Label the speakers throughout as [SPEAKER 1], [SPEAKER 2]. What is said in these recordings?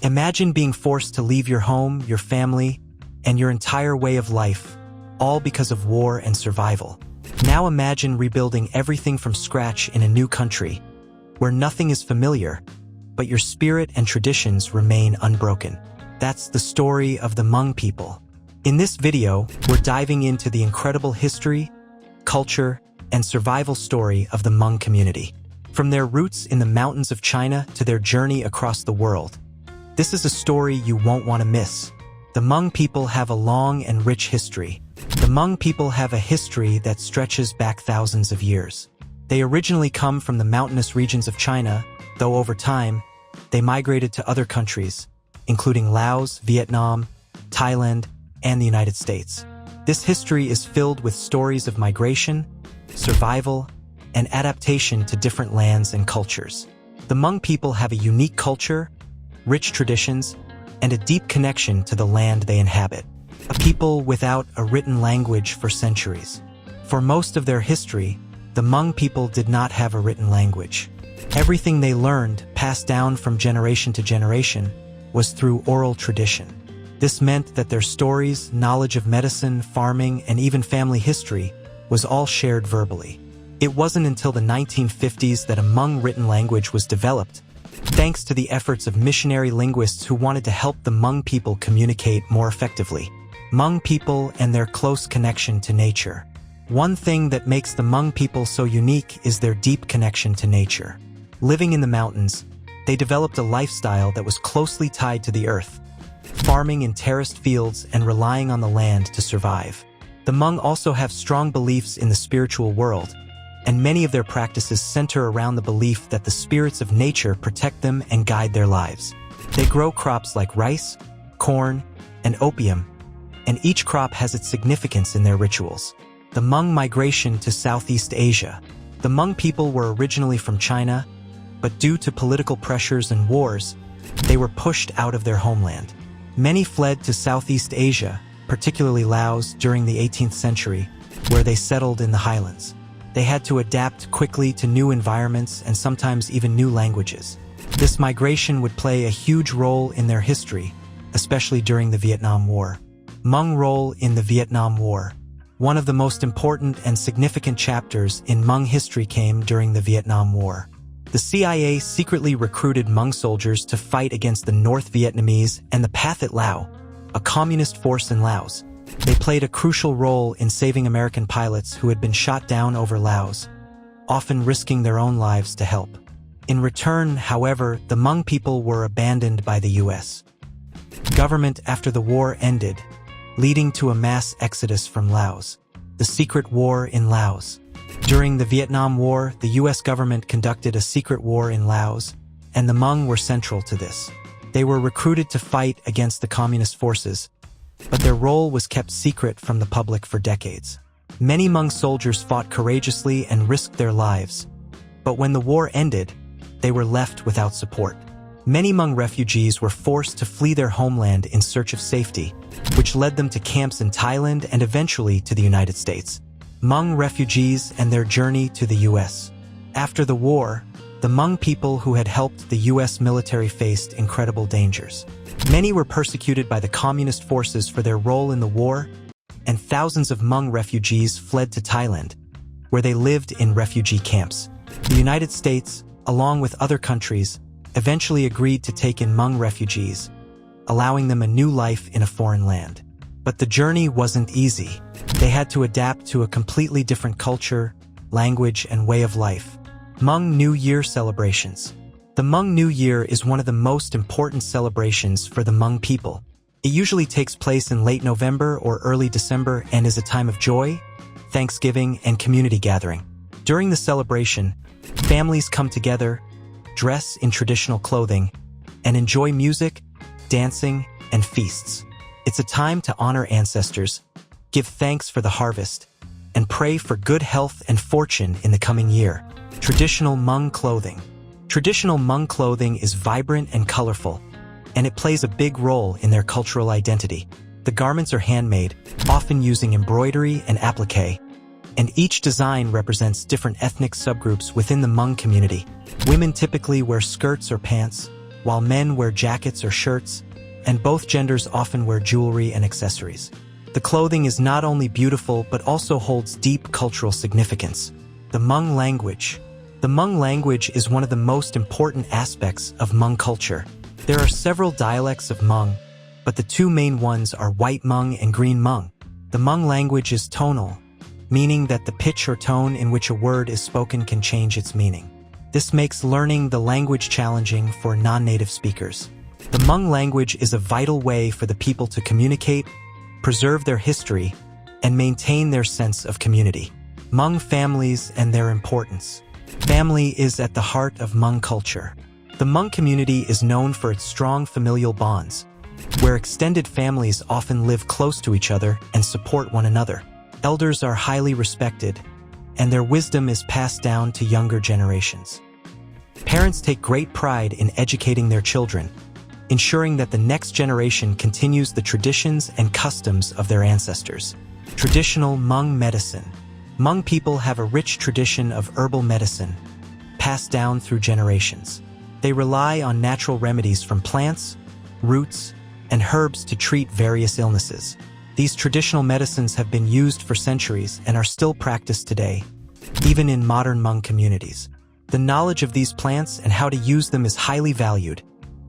[SPEAKER 1] Imagine being forced to leave your home, your family, and your entire way of life, all because of war and survival. Now imagine rebuilding everything from scratch in a new country, where nothing is familiar, but your spirit and traditions remain unbroken. That's the story of the Hmong people. In this video, we're diving into the incredible history, culture, and survival story of the Hmong community. From their roots in the mountains of China to their journey across the world. This is a story you won't want to miss. The Hmong people have a long and rich history. The Hmong people have a history that stretches back thousands of years. They originally come from the mountainous regions of China, though over time, they migrated to other countries, including Laos, Vietnam, Thailand, and the United States. This history is filled with stories of migration, survival, and adaptation to different lands and cultures. The Hmong people have a unique culture, rich traditions, and a deep connection to the land they inhabit. A people without a written language for centuries. For most of their history, the Hmong people did not have a written language. Everything they learned, passed down from generation to generation, was through oral tradition. This meant that their stories, knowledge of medicine, farming, and even family history was all shared verbally. It wasn't until the 1950s that a Hmong written language was developed, thanks to the efforts of missionary linguists who wanted to help the Hmong people communicate more effectively. Hmong people and their close connection to nature. One thing that makes the Hmong people so unique is their deep connection to nature. Living in the mountains, they developed a lifestyle that was closely tied to the earth, farming in terraced fields and relying on the land to survive. The Hmong also have strong beliefs in the spiritual world, and many of their practices center around the belief that the spirits of nature protect them and guide their lives. They grow crops like rice, corn, and opium, and each crop has its significance in their rituals. The Hmong migration to Southeast Asia. The Hmong people were originally from China, but due to political pressures and wars, they were pushed out of their homeland. Many fled to Southeast Asia, particularly Laos, during the 18th century, where they settled in the highlands. They had to adapt quickly to new environments and sometimes even new languages. This migration would play a huge role in their history, especially during the Vietnam War. Hmong role in the Vietnam War. One of the most important and significant chapters in Hmong history came during the Vietnam War. The CIA secretly recruited Hmong soldiers to fight against the North Vietnamese and the Pathet Lao, a communist force in Laos. They played a crucial role in saving American pilots who had been shot down over Laos, often risking their own lives to help. In return, however, the Hmong people were abandoned by the U.S. government after the war ended, leading to a mass exodus from Laos. The secret war in Laos. During the Vietnam War, the U.S. government conducted a secret war in Laos, and the Hmong were central to this. They were recruited to fight against the communist forces, but their role was kept secret from the public for decades. Many Hmong soldiers fought courageously and risked their lives, but when the war ended, they were left without support. Many Hmong refugees were forced to flee their homeland in search of safety, which led them to camps in Thailand and eventually to the United States. Hmong refugees and their journey to the U.S. After the war, the Hmong people who had helped the U.S. military faced incredible dangers. Many were persecuted by the communist forces for their role in the war, and thousands of Hmong refugees fled to Thailand, where they lived in refugee camps. The United States, along with other countries, eventually agreed to take in Hmong refugees, allowing them a new life in a foreign land. But the journey wasn't easy. They had to adapt to a completely different culture, language, and way of life. Hmong New Year celebrations. The Hmong New Year is one of the most important celebrations for the Hmong people. It usually takes place in late November or early December and is a time of joy, thanksgiving, and community gathering. During the celebration, families come together, dress in traditional clothing, and enjoy music, dancing, and feasts. It's a time to honor ancestors, give thanks for the harvest, and pray for good health and fortune in the coming year. Traditional Hmong clothing. Traditional Hmong clothing is vibrant and colorful, and it plays a big role in their cultural identity. The garments are handmade, often using embroidery and applique, and each design represents different ethnic subgroups within the Hmong community. Women typically wear skirts or pants, while men wear jackets or shirts, and both genders often wear jewelry and accessories. The clothing is not only beautiful but also holds deep cultural significance. The Hmong language. The Hmong language is one of the most important aspects of Hmong culture. There are several dialects of Hmong, but the two main ones are White Hmong and Green Hmong. The Hmong language is tonal, meaning that the pitch or tone in which a word is spoken can change its meaning. This makes learning the language challenging for non-native speakers. The Hmong language is a vital way for the people to communicate, preserve their history, and maintain their sense of community. Hmong families and their importance. Family is at the heart of Hmong culture. The Hmong community is known for its strong familial bonds, where extended families often live close to each other and support one another. Elders are highly respected, and their wisdom is passed down to younger generations. Parents take great pride in educating their children, ensuring that the next generation continues the traditions and customs of their ancestors. Traditional Hmong medicine. Hmong people have a rich tradition of herbal medicine, passed down through generations. They rely on natural remedies from plants, roots, and herbs to treat various illnesses. These traditional medicines have been used for centuries and are still practiced today, even in modern Hmong communities. The knowledge of these plants and how to use them is highly valued,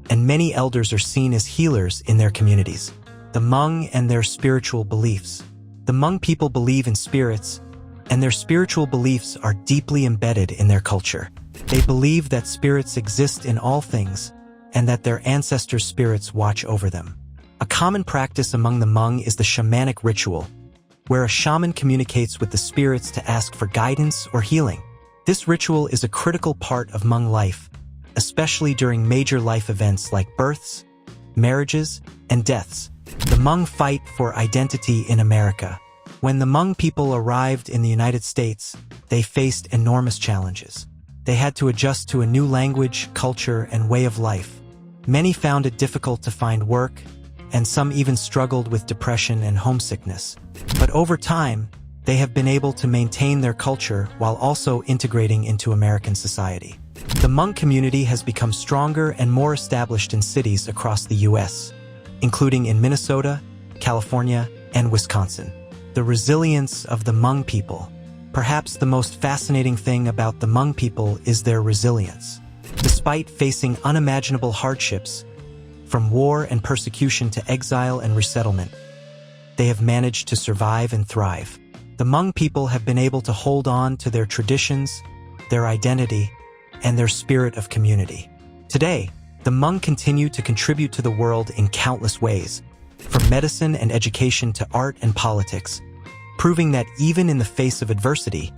[SPEAKER 1] and many elders are seen as healers in their communities. The Hmong and their spiritual beliefs. The Hmong people believe in spirits, and their spiritual beliefs are deeply embedded in their culture. They believe that spirits exist in all things, and that their ancestors' spirits watch over them. A common practice among the Hmong is the shamanic ritual, where a shaman communicates with the spirits to ask for guidance or healing. This ritual is a critical part of Hmong life, especially during major life events like births, marriages, and deaths. The Hmong fight for identity in America. When the Hmong people arrived in the United States, they faced enormous challenges. They had to adjust to a new language, culture, and way of life. Many found it difficult to find work, and some even struggled with depression and homesickness. But over time, they have been able to maintain their culture while also integrating into American society. The Hmong community has become stronger and more established in cities across the U.S., including in Minnesota, California, and Wisconsin. The resilience of the Hmong people. Perhaps the most fascinating thing about the Hmong people is their resilience. Despite facing unimaginable hardships, from war and persecution to exile and resettlement, they have managed to survive and thrive. The Hmong people have been able to hold on to their traditions, their identity, and their spirit of community. Today, the Hmong continue to contribute to the world in countless ways, from medicine and education to art and politics, proving that even in the face of adversity,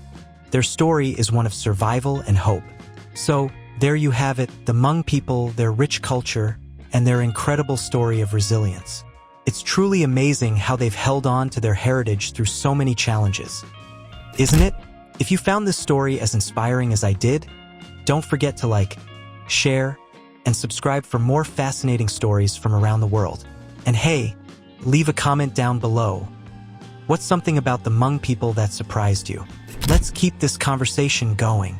[SPEAKER 1] their story is one of survival and hope. So, there you have it, the Hmong people, their rich culture, and their incredible story of resilience. It's truly amazing how they've held on to their heritage through so many challenges. Isn't it? If you found this story as inspiring as I did, don't forget to like, share, and subscribe for more fascinating stories from around the world. And hey, leave a comment down below. What's something about the Hmong people that surprised you? Let's keep this conversation going.